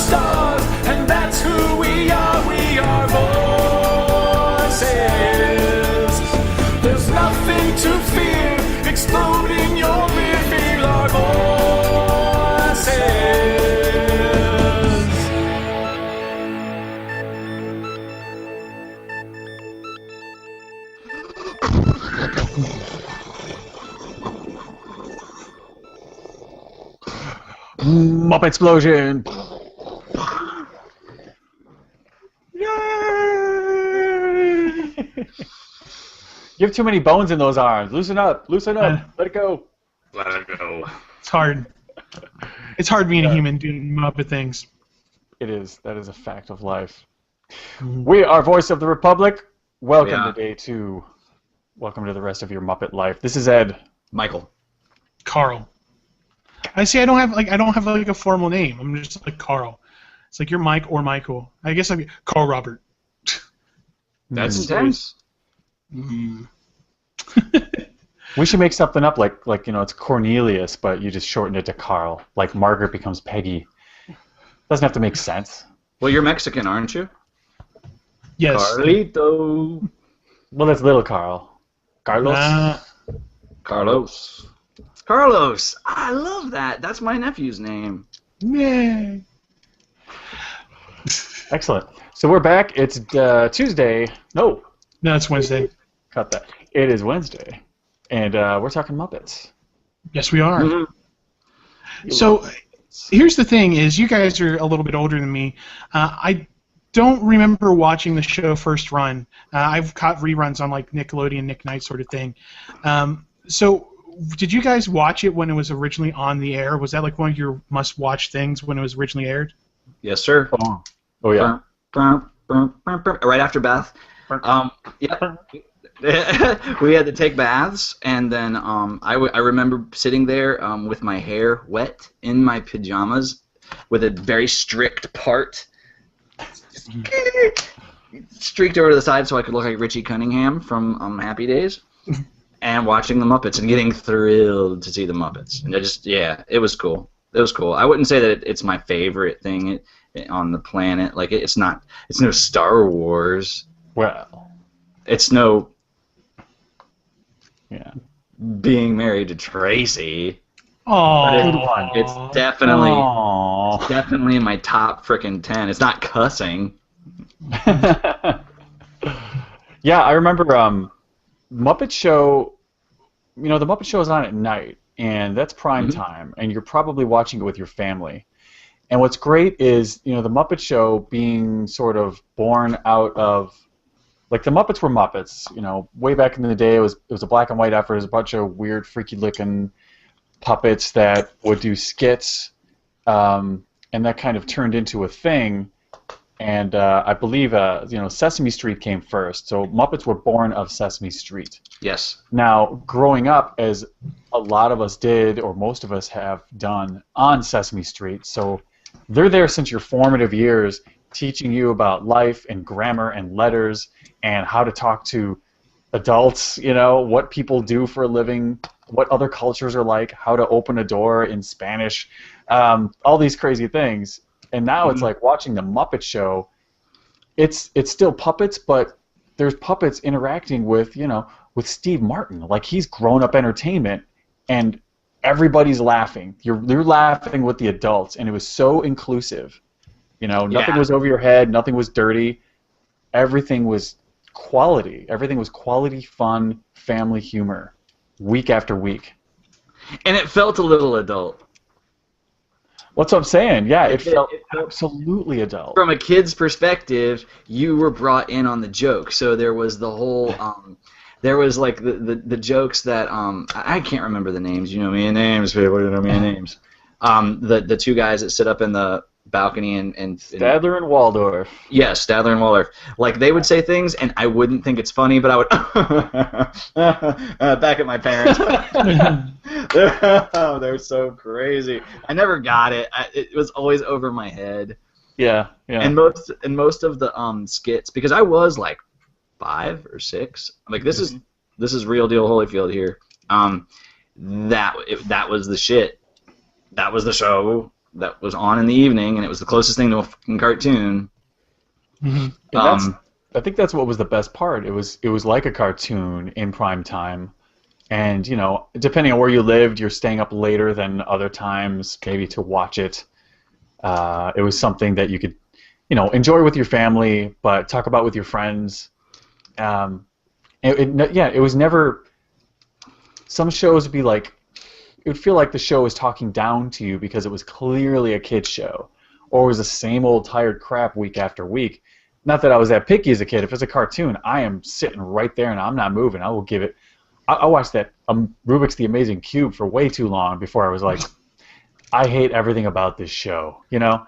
stars, and that's who we are. We are voices. There's nothing to fear. Explode in your rear. Feel our voices. Muppet explosion! Yay! You have too many bones in those arms. Loosen up. Loosen up. Let it go. Let it go. It's hard. It's hard being a human doing Muppet things. It is. That is a fact of life. We are Voice of the Republic. Welcome to day 2. Welcome to the rest of your Muppet life. This is Ed. Michael. Carl. I see. I don't have a formal name. I'm just like Carl. It's like you're Mike or Michael. I guess I'm Carl Robert. That's intense. We should make something up like it's Cornelius, but you just shorten it to Carl. Like Margaret becomes Peggy. Doesn't have to make sense. Well, you're Mexican, aren't you? Yes. Carlito. Well, that's little Carl. Carlos. Carlos. Carlos. I love that. That's my nephew's name. Yay. Excellent. So we're back. It's Tuesday. No, it's Wednesday. cut that. It is Wednesday, and we're talking Muppets. Yes, we are. Mm-hmm. So here's the thing: is you guys are a little bit older than me. I don't remember watching the show first run. I've caught reruns on like Nickelodeon, Nick Knight sort of thing. So did you guys watch it when it was originally on the air? Was that like one of your must-watch things when it was originally aired? Yes, sir. Oh yeah. Right after bath. Yeah. We had to take baths, and then I remember sitting there with my hair wet in my pajamas with a very strict part streaked over to the side so I could look like Richie Cunningham from Happy Days, and watching the Muppets and getting thrilled to see the Muppets. And it was cool. It was cool. I wouldn't say that it's my favorite thing on the planet. Like it's no Star Wars. Well, it's no yeah. being married to Tracy. Oh, It's definitely in my top frickin' 10. It's not cussing. Yeah, I remember Muppet Show. You know, the Muppet Show is on at night, and that's prime time, and you're probably watching it with your family. And what's great is, the Muppet Show being sort of born out of, like, the Muppets were Muppets. Way back in the day, it was a black and white effort. It was a bunch of weird, freaky-looking puppets that would do skits, and that kind of turned into a thing. And I believe, Sesame Street came first. So Muppets were born of Sesame Street. Yes. Now, growing up, as a lot of us did, or most of us have done, on Sesame Street, so they're there since your formative years, teaching you about life and grammar and letters and how to talk to adults, what people do for a living, what other cultures are like, how to open a door in Spanish, all these crazy things. And now it's like watching the Muppet Show. It's still puppets, but there's puppets interacting with with Steve Martin. Like, he's grown-up entertainment, and everybody's laughing. You're laughing with the adults, and it was so inclusive. Nothing was over your head. Nothing was dirty. Everything was quality. Everything was quality, fun, family humor, week after week. And it felt a little adult. What's what I'm saying? Yeah, it felt absolutely adult. From a kid's perspective, you were brought in on the joke. So there was the whole, there was like the jokes that, I can't remember the names. You know me and names, people. You know me and names. The two guys that sit up in the balcony and Stadler and Waldorf. Yes, Stadler and Waldorf. Like, they would say things, and I wouldn't think it's funny, but I would back at my parents. They're so crazy. I never got it. It was always over my head. Yeah. And most of the skits, because I was like 5 or 6. Like, this is real deal Holyfield here. That was the shit. That was the show. that was on in the evening, and it was the closest thing to a fucking cartoon. And I think that's what was the best part. It was like a cartoon in prime time, and you know, depending on where you lived, you're staying up later than other times, maybe to watch it. It was something that you could, you know, enjoy with your family, but talk about with your friends. It was never. Some shows would be like, it would feel like the show was talking down to you because it was clearly a kid's show, or it was the same old tired crap week after week. Not that I was that picky as a kid. If it's a cartoon, I am sitting right there and I'm not moving. I will give it. I watched that Rubik's The Amazing Cube for way too long before I was like, I hate everything about this show. You know,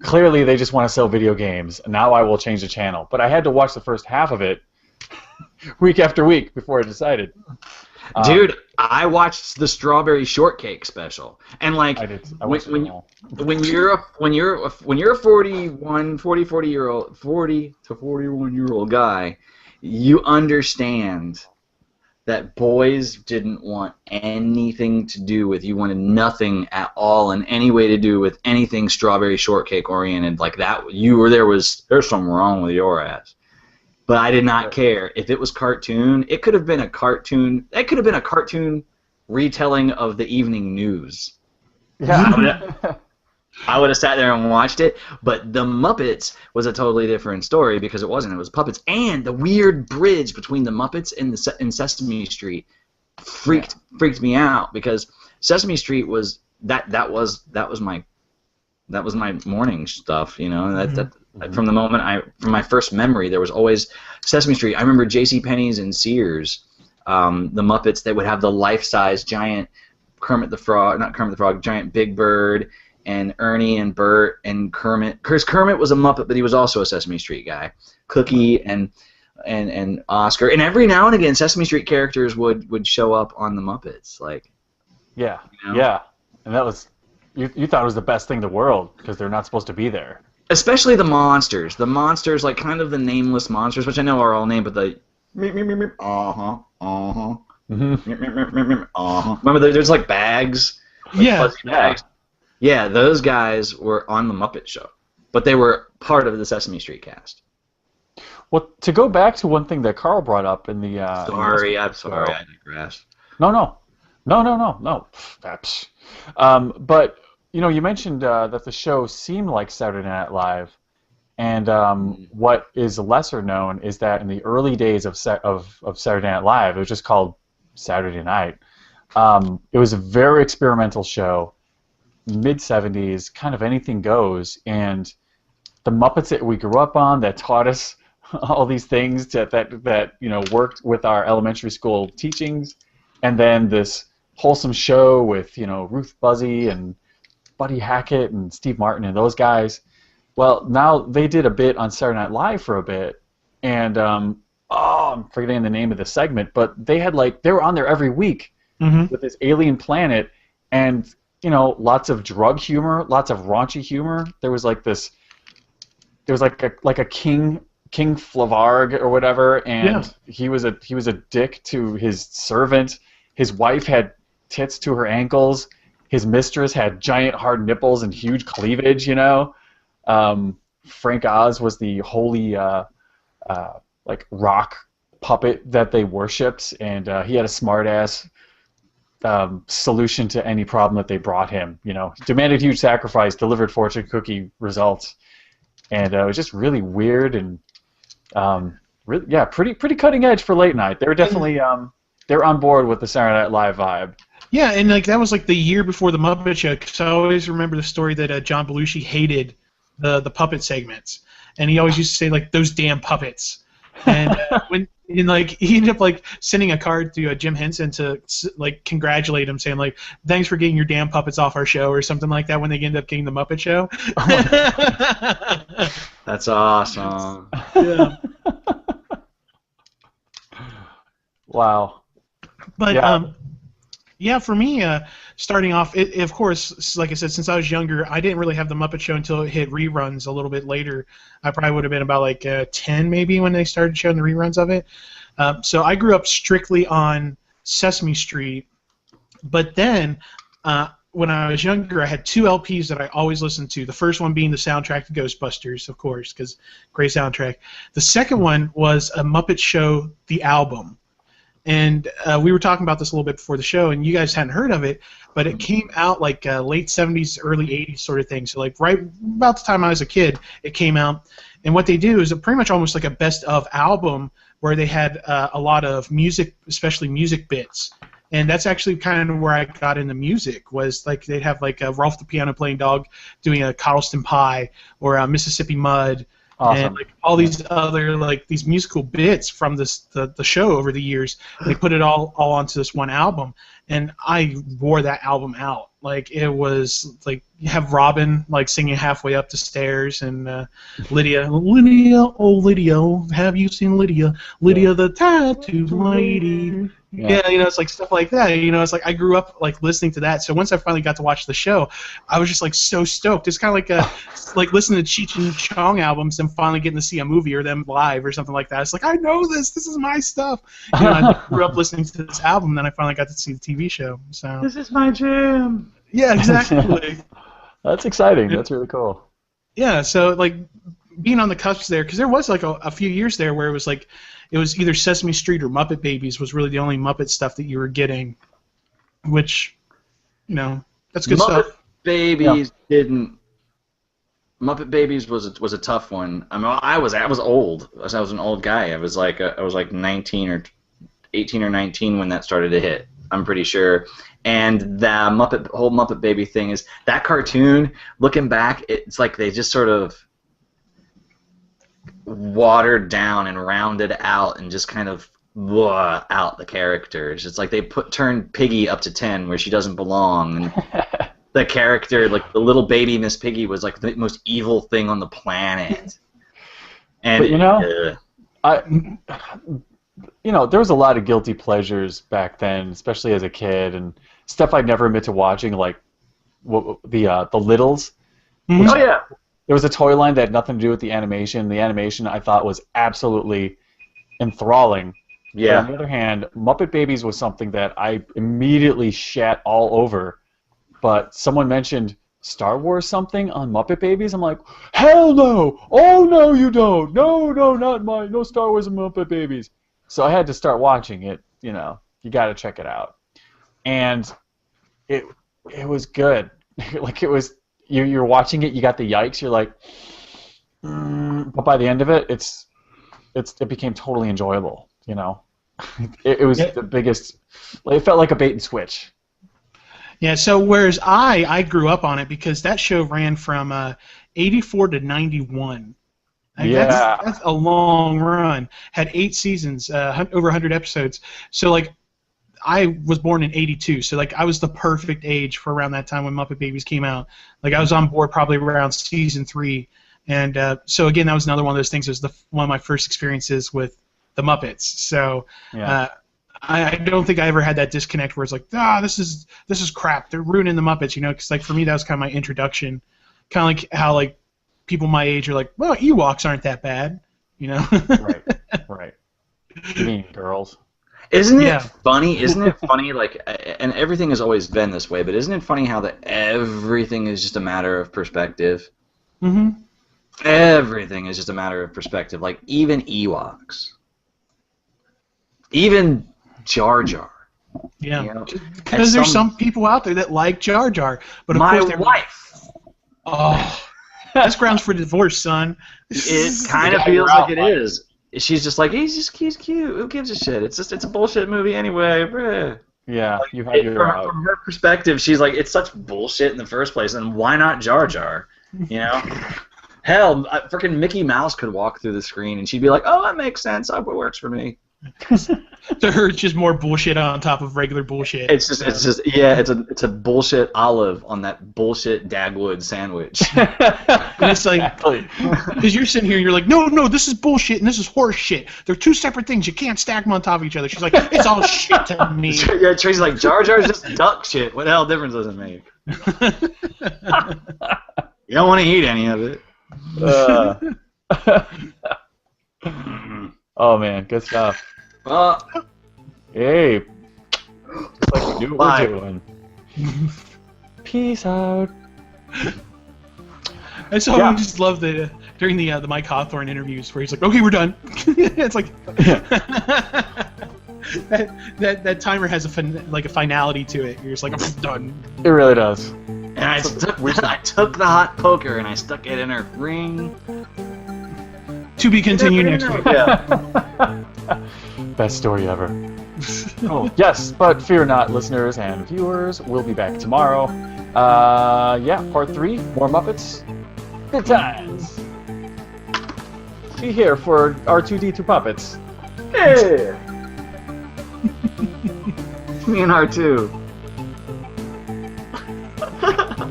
clearly they just want to sell video games. Now I will change the channel. But I had to watch the first half of it week after week before I decided. Dude, I watched the Strawberry Shortcake special, and like I did. I watched them all. when you're a 40 to 41-year-old guy, you understand that boys didn't want anything to do with, you wanted nothing at all in any way to do with anything Strawberry Shortcake oriented like that. There's something wrong with your ass. But I did not care. If it was cartoon, it could have been a cartoon. It could have been a cartoon retelling of the evening news. Yeah. I would have sat there and watched it. But the Muppets was a totally different story because it wasn't. It was puppets, and the weird bridge between the Muppets and Sesame Street freaked me out because Sesame Street was that was my morning stuff. You know From the moment from my first memory, there was always Sesame Street. I remember JCPenney's and Sears, the Muppets. They would have the life-size giant Kermit the Frog, giant Big Bird, and Ernie and Bert and Kermit. Because Kermit was a Muppet, but he was also a Sesame Street guy. Cookie and Oscar, and every now and again, Sesame Street characters would show up on the Muppets, like. Yeah, you know? yeah, and that was you thought it was the best thing in the world because they're not supposed to be there. Especially the monsters. The monsters, like kind of the nameless monsters, which I know are all named, but the Remember, there's like bags. Like fuzzy bags. Yeah, those guys were on the Muppet Show, but they were part of the Sesame Street cast. Well, to go back to one thing that Carl brought up in the. I'm sorry, I digress. No. But you know, you mentioned that the show seemed like Saturday Night Live, and what is lesser known is that in the early days of Saturday Night Live, it was just called Saturday Night. It was a very experimental show, mid-'70s, kind of anything goes, and the Muppets that we grew up on that taught us all these things that you know worked with our elementary school teachings, and then this wholesome show with Ruth Buzzy and Buddy Hackett and Steve Martin and those guys. Well, now they did a bit on Saturday Night Live for a bit, and I'm forgetting the name of the segment, but they were on there every week with this alien planet, and lots of drug humor, lots of raunchy humor. There was like a King Flavarg or whatever, and he was a dick to his servant. His wife had tits to her ankles. His mistress had giant hard nipples and huge cleavage. Frank Oz was the holy rock puppet that they worshipped, and he had a smart-ass solution to any problem that they brought him. Demanded huge sacrifice, delivered fortune cookie results, and it was just really weird and pretty cutting edge for late night. They were definitely they're on board with the Saturday Night Live vibe. Yeah, and that was the year before the Muppet Show, because I always remember the story that John Belushi hated the puppet segments, and he always used to say those damn puppets. And he ended up sending a card to Jim Henson to congratulate him, saying thanks for getting your damn puppets off our show or something like that when they ended up getting the Muppet Show. That's awesome. Yeah. Wow. But for me, starting off, of course, like I said, since I was younger, I didn't really have the Muppet Show until it hit reruns a little bit later. I probably would have been about 10 maybe when they started showing the reruns of it. So I grew up strictly on Sesame Street, but then when I was younger, I had 2 LPs that I always listened to. The first one being the soundtrack to Ghostbusters, of course, because great soundtrack. The second one was a Muppet Show, the album. And we were talking about this a little bit before the show, and you guys hadn't heard of it, but it came out like late 70s, early 80s sort of thing. So like right about the time I was a kid, it came out. And what they do is pretty much almost like a best-of album where they had a lot of music, especially music bits. And that's actually kind of where I got into music, was like they'd have like Ralph the Piano Playing Dog doing a Charleston Pie or Mississippi Mud. Awesome. And like all these other like these musical bits from the show over the years, they put it all onto this one album, and I wore that album out. Like it was like you have Robin like singing halfway up the stairs, and Lydia, oh Lydia, have you seen Lydia? Lydia the tattoo lady. Yeah, it's like stuff like that. It's like I grew up like listening to that. So once I finally got to watch the show, I was just like so stoked. It's kind of like like listening to Cheech and Chong albums and finally getting to see a movie or them live or something like that. It's like I know this. This is my stuff. I grew up listening to this album, then I finally got to see the TV show. So This is my jam. yeah, exactly. That's exciting. That's really cool. Yeah, so like being on the cusp there, because there was like a few years there where it was like it was either Sesame Street or Muppet Babies was really the only Muppet stuff that you were getting, which, that's good Muppet stuff. Babies didn't. Muppet Babies was a tough one. I mean, I was old. I was an old guy. I was like 19 or 18 or 19 when that started to hit. I'm pretty sure. And the whole Muppet Baby thing is that cartoon. Looking back, it's like they just sort of watered down and rounded out and just kind of out the characters. It's like they turned Piggy up to 10 where she doesn't belong. And the character, like the little baby Miss Piggy, was like the most evil thing on the planet. And there was a lot of guilty pleasures back then, especially as a kid, and stuff I'd never admit to watching, like the Littles. Mm-hmm. Oh yeah. There was a toy line that had nothing to do with the animation. The animation I thought was absolutely enthralling. Yeah. But on the other hand, Muppet Babies was something that I immediately shat all over. But someone mentioned Star Wars something on Muppet Babies. I'm like, hell no! Oh no, you don't! No, not mine. No Star Wars and Muppet Babies. So I had to start watching it. You got to check it out. And it was good. Like it was. You're watching it, you got the yikes, you're like, but by the end of it, it became totally enjoyable, It was the biggest, it felt like a bait and switch. Yeah, so whereas I grew up on it because that show ran from 84 to 91. That's a long run. Had 8 seasons, over 100 episodes. So, like, I was born in 82, so like I was the perfect age for around that time when Muppet Babies came out. Like I was on board probably around season 3, and so again that was another one of those things. It was one of my first experiences with the Muppets. So I don't think I ever had that disconnect where it's like, this is crap. They're ruining the Muppets, Because like for me that was kind of my introduction. Kind of like how like people my age are like, well, Ewoks aren't that bad, Right. You mean girls? Isn't it funny? Isn't it funny? Like, and everything has always been this way, but isn't it funny how that everything is just a matter of perspective? Mm-hmm. Everything is just a matter of perspective. Like even Ewoks, even Jar Jar. Yeah. Because there's some people out there that like Jar Jar, but of course my wife. Oh, that's grounds for divorce, son. It kind of feels like it is. She's just like, he's cute. Who gives a shit? It's a bullshit movie anyway. Bruh. Yeah, you have your from her perspective, she's like, it's such bullshit in the first place, and why not Jar Jar? Hell, freaking Mickey Mouse could walk through the screen, and she'd be like, oh, that makes sense. It works for me. To her, it's just more bullshit on top of regular bullshit. It's a bullshit olive on that bullshit Dagwood sandwich. And it's like, because you're sitting here and you're like, no, this is bullshit and this is horse shit. They're two separate things. You can't stack them on top of each other. She's like, it's all shit to me. Yeah, Tracy's like, Jar Jar's just duck shit. What the hell difference does it make? You don't want to eat any of it. Oh man, good stuff. Hey, it's like we knew what we're doing. Peace out. I so Yeah. just love the during the Mike Hawthorne interviews where he's like, "Okay, we're done." It's like that timer has a finality to it. You're just like, "I'm done." It really does. And I took the hot poker and I stuck it in her ring. To be continued next week. Yeah. Best story ever. Oh, yes, but fear not, listeners and viewers. We'll be back tomorrow. Yeah, part 3, more Muppets. Good times. Be here for R2D2 Puppets. Hey. Me and R2.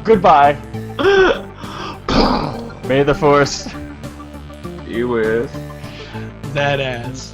Goodbye. May the Force. You with. That ass.